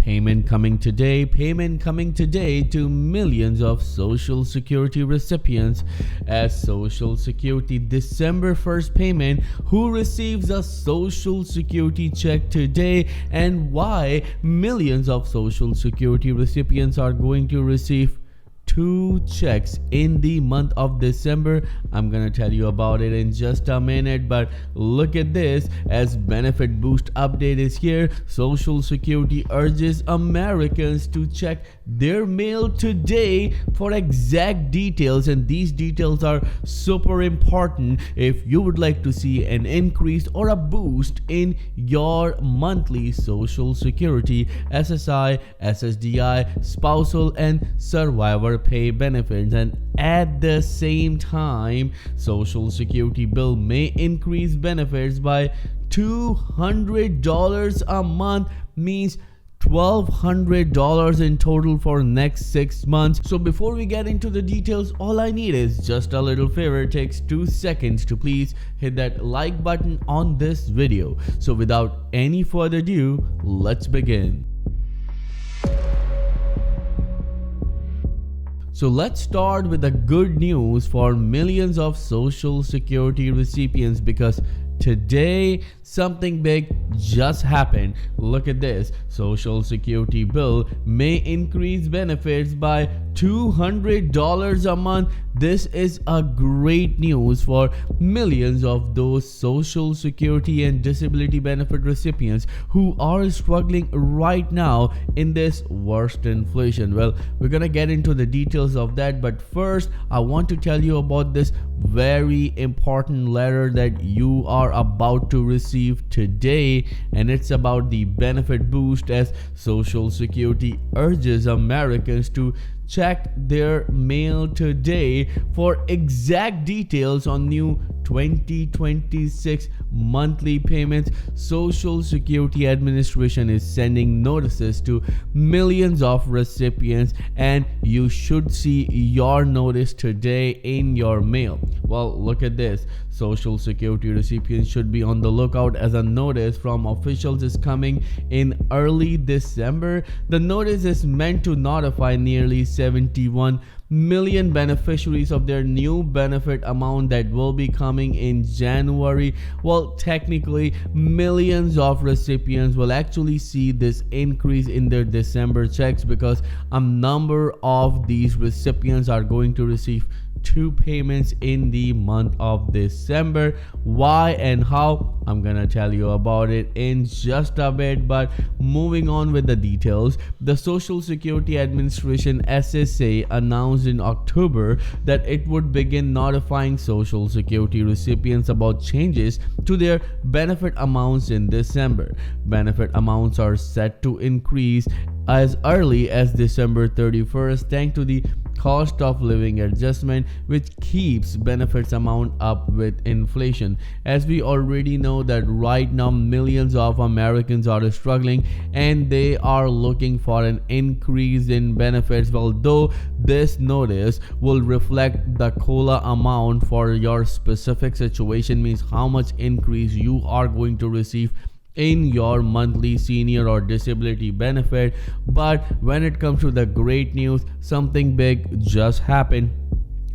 Payment coming today to millions of Social Security recipients. As Social Security December 1st payment, who receives a Social Security check today and why millions of Social Security recipients are going to receive 2 checks in the month of December. I'm gonna tell you about it in just a minute, but look at this. As benefit boost update is here, Social Security urges Americans to check their mail today for exact details, and these details are super important if you would like to see an increase or a boost in your monthly Social Security, SSI, SSDI, spousal and survivor pay benefits. And at the same time, Social Security bill may increase benefits by $200 a month, means $1,200 in total for next 6 months. So before we get into the details, all I need is just a little favor. It takes 2 seconds to please hit that like button on this video. So without any further ado, let's begin. So let's start with the good news for millions of Social Security recipients, because today something big just happened. Look at this. Social Security bill may increase benefits by $200 a month. This is a great news for millions of those Social Security and disability benefit recipients who are struggling right now in this worst inflation. Well, we're gonna get into the details of that, but first I want to tell you about this very important letter that you are about to receive today, and it's about the benefit boost as Social Security urges Americans to check their mail today for exact details on new 2026 monthly payments. Social Security Administration is sending notices to millions of recipients, and you should see your notice today in your mail. Well, look at this. Social Security recipients should be on the lookout as a notice from officials is coming in early December. The notice is meant to notify nearly 71 million beneficiaries of their new benefit amount that will be coming in January. Well, technically millions of recipients will actually see this increase in their December checks, because a number of these recipients are going to receive 2 payments in the month of December. Why and how, I'm gonna tell you about it in just a bit. But moving on with the details, the Social Security Administration SSA announced in October that it would begin notifying Social Security recipients about changes to their benefit amounts in December. Benefit amounts are set to increase as early as December 31st thanks to the cost of living adjustment, which keeps benefits amount up with inflation. As we already know that right now millions of Americans are struggling and they are looking for an increase in benefits. Well, though this notice will reflect the COLA amount for your specific situation, means how much increase you are going to receive in your monthly senior or disability benefit. But when it comes to the great news, something big just happened,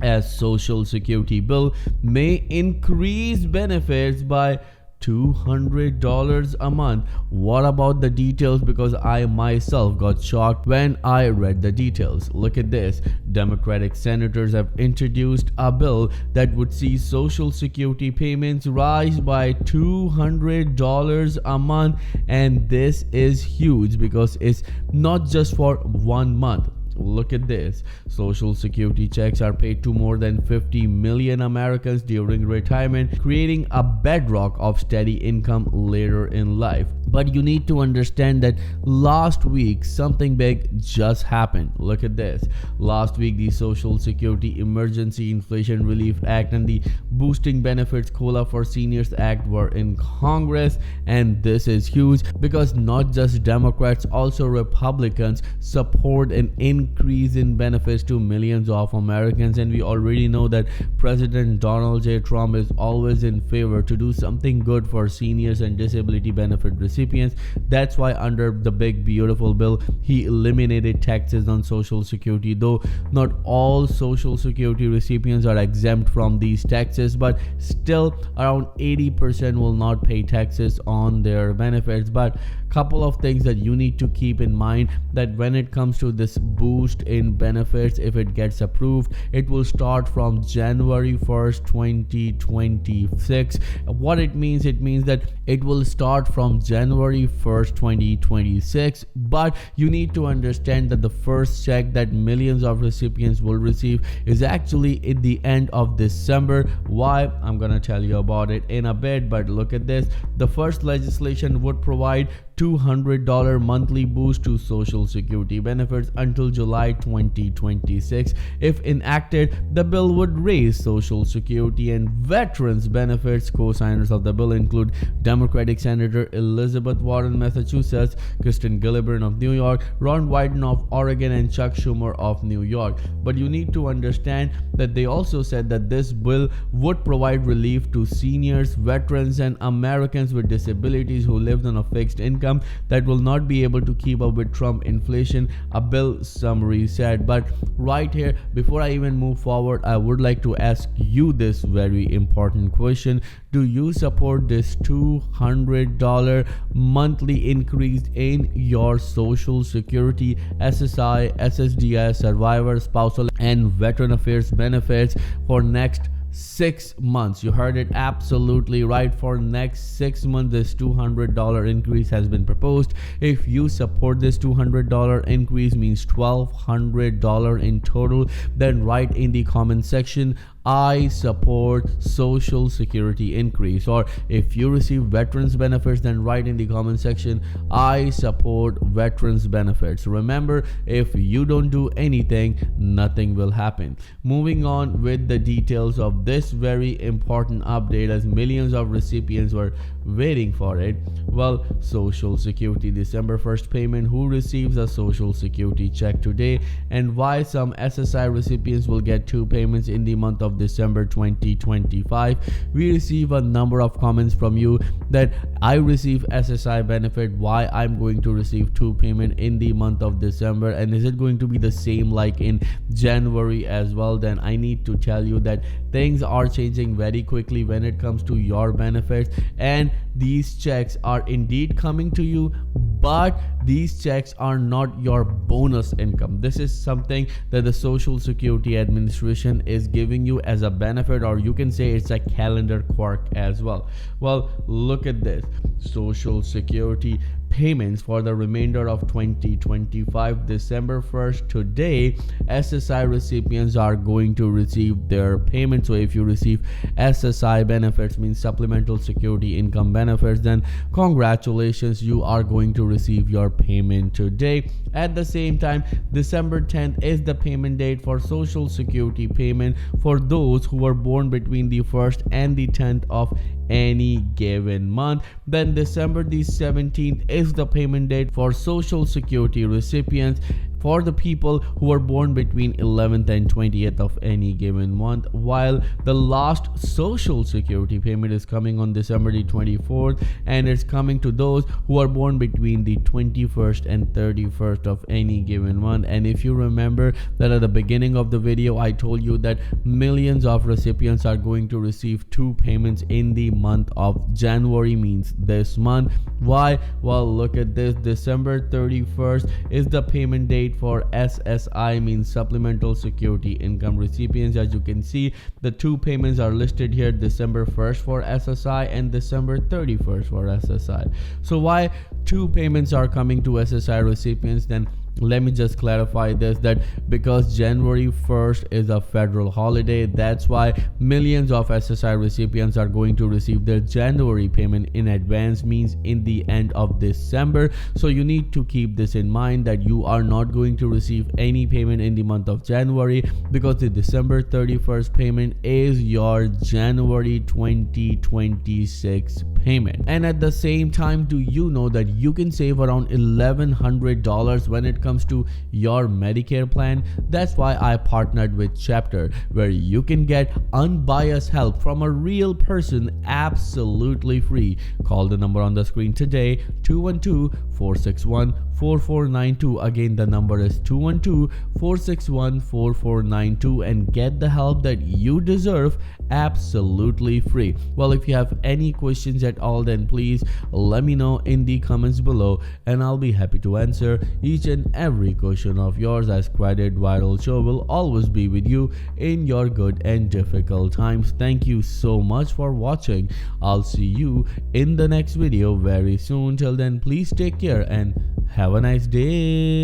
as Social Security bill may increase benefits by $200 a month. What about the details? Because I myself got shocked when I read the details. Look at this. Democratic senators have introduced a bill that would see Social Security payments rise by $200 a month, and this is huge because it's not just for 1 month. Look at this. Social Security checks are paid to more than 50 million Americans during retirement, creating a bedrock of steady income later in life. But you need to understand that last week something big just happened. Look at this. Last week the Social Security Emergency Inflation Relief Act and the Boosting Benefits COLA for Seniors Act were in Congress, and this is huge because not just Democrats, also Republicans support an increase increase in benefits to millions of Americans. And we already know that President Donald J. Trump is always in favor to do something good for seniors and disability benefit recipients. That's why under the big beautiful bill, he eliminated taxes on Social Security, though not all Social Security recipients are exempt from these taxes, but still around 80% will not pay taxes on their benefits. But couple of things that you need to keep in mind, that when it comes to this boost in benefits, if it gets approved, it will start from January 1st 2026. What it means that it will start from January 1st 2026, but you need to understand that the first check that millions of recipients will receive is actually at the end of December. Why? I'm gonna tell you about it in a bit, but look at this. The first legislation would provide $200 monthly boost to Social Security benefits until July 2026. If enacted, the bill would raise Social Security and veterans benefits. Co-signers of the bill include Democratic Senator Elizabeth Warren, Massachusetts, Kristen Gillibrand of New York, Ron Wyden of Oregon, and Chuck Schumer of New York. But you need to understand that they also said that this bill would provide relief to seniors, veterans, and Americans with disabilities who lived on a fixed income that will not be able to keep up with Trump inflation, a bill summary said. But right here, before I even move forward, I would like to ask you this very important question. Do you support this $200 monthly increase in your Social Security, SSI, SSDI, survivor, spousal, and veteran affairs benefits for next 6 months? You heard it absolutely right. For next 6 months, this $200 increase has been proposed. If you support this $200 increase, means $1,200 in total, then write in the comment section, I support Social Security increase. Or if you receive veterans benefits, then write in the comment section, I support veterans benefits. Remember, if you don't do anything, nothing will happen. Moving on with the details of this very important update, as millions of recipients were waiting for it. Well, Social Security December 1st payment. Who receives a Social Security check today, and why some SSI recipients will get 2 payments in the month of December 2025. We receive a number of comments from you that I receive SSI benefit, why I'm going to receive 2 payment in the month of December, and is it going to be the same like in January as well? Then I need to tell you that things are changing very quickly when it comes to your benefits, and these checks are indeed coming to you, but these checks are not your bonus income. This is something that the Social Security Administration is giving you as a benefit, or you can say it's a calendar quirk as well. Well, look at this. Social Security payments for the remainder of 2025, December 1st today, SSI recipients are going to receive their payment. So if you receive SSI benefits, means supplemental security income benefits, then congratulations, you are going to receive your payment today. At the same time, December 10th is the payment date for Social Security payment for those who were born between the 1st and the 10th of any given month. Then December the 17th is the payment date for Social Security recipients for the people who are born between 11th and 20th of any given month, while the last Social Security payment is coming on December the 24th, and it's coming to those who are born between the 21st and 31st of any given month. And if you remember that at the beginning of the video, I told you that millions of recipients are going to receive 2 payments in the month of January, means this month. Why? Well, look at this. December 31st is the payment date for SSI, means supplemental security income recipients. As you can see, the 2 payments are listed here, December 1st for SSI and December 31st for SSI. So why 2 payments are coming to SSI recipients? Then let me just clarify this, that because January 1st is a federal holiday, that's why millions of SSI recipients are going to receive their January payment in advance, means in the end of December. So you need to keep this in mind, that you are not going to receive any payment in the month of January, because the December 31st payment is your January 2026 payment. And at the same time, do you know that you can save around $1,100 when it comes comes to your Medicare plan. That's why I partnered with Chapter, where you can get unbiased help from a real person absolutely free. Call the number on the screen today, 212-461-4492. Again, the number is 212-461-4492, and get the help that you deserve absolutely free. Well, if you have any questions at all, then please let me know in the comments below, and I'll be happy to answer each and every question of yours, as Credit Viral Show will always be with you in your good and difficult times. Thank you so much for watching. I'll see you in the next video very soon. Till then, please take care and have a nice day.